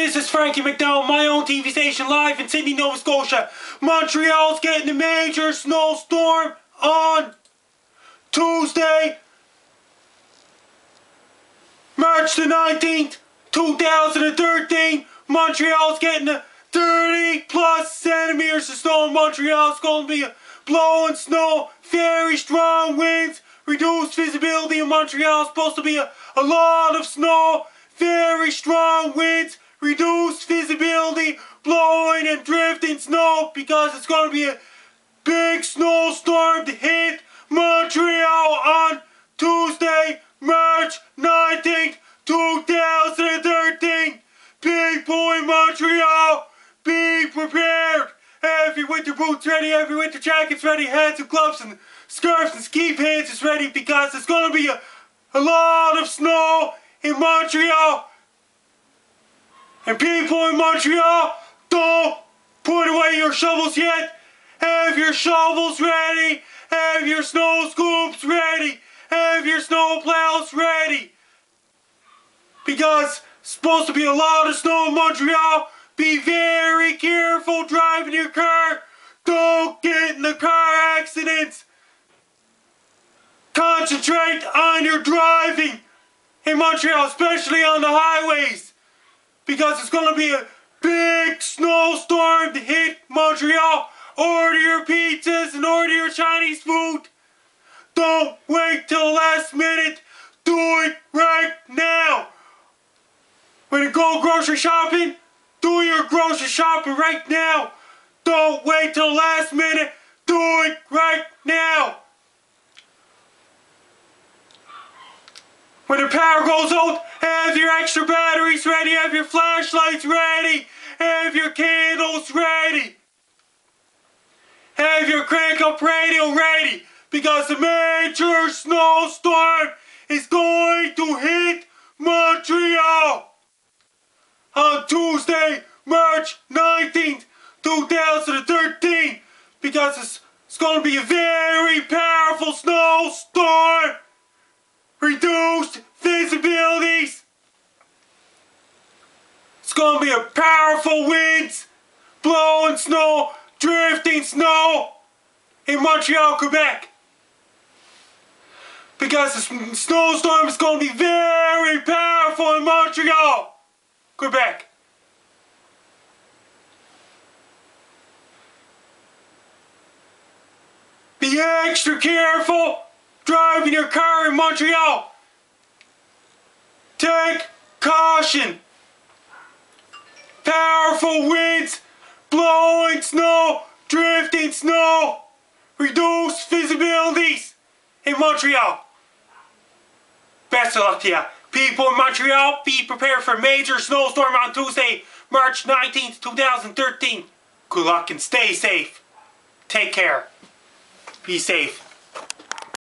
This is Frankie McDowell, my own TV station live in Sydney, Nova Scotia. Montreal's getting a major snowstorm on Tuesday, March the 19th, 2013. Montreal's getting a 30 plus centimeters of snow. Montreal's going to be blowing snow, very strong winds, reduced visibility in Montreal. Supposed to be a lot of snow, very strong winds, reduced visibility, blowing and drifting snow, because it's going to be a big snowstorm to hit Montreal on Tuesday, March 19th, 2013. People in Montreal, be prepared. Have your winter boots ready, have your winter jackets ready, hats and gloves and scarves and ski pants is ready, because there's going to be a lot of snow in Montreal. And people in Montreal, don't put away your shovels yet. Have your shovels ready. Have your snow scoops ready. Have your snow plows ready. Because it's supposed to be a lot of snow in Montreal. Be very careful driving your car. Don't get in the car accidents. Concentrate on your driving in Montreal, especially on the highways, because it's going to be a big snowstorm to hit Montreal. Order your pizzas and order your Chinese food. Don't wait till the last minute. Do it right now. When you go grocery shopping, do your grocery shopping right now. Don't wait till the last minute. Do it right now. When the power goes out, have your extra batteries ready, have your flashlights ready, have your candles ready, have your crank-up radio ready, because the major snowstorm is going to hit Montreal on Tuesday, March 19th, 2013, because it's going to be a very powerful snowstorm. Reduced visibilities. It's going to be a powerful winds, blowing snow, drifting snow in Montreal, Quebec. Because the snowstorm is going to be very powerful in Montreal, Quebec. Be extra careful driving your car in Montreal. Take caution. Powerful winds, blowing snow, drifting snow, reduced visibilities in Montreal. Best of luck to you. People in Montreal, be prepared for a major snowstorm on Tuesday, March 19th, 2013. Good luck and stay safe. Take care. Be safe.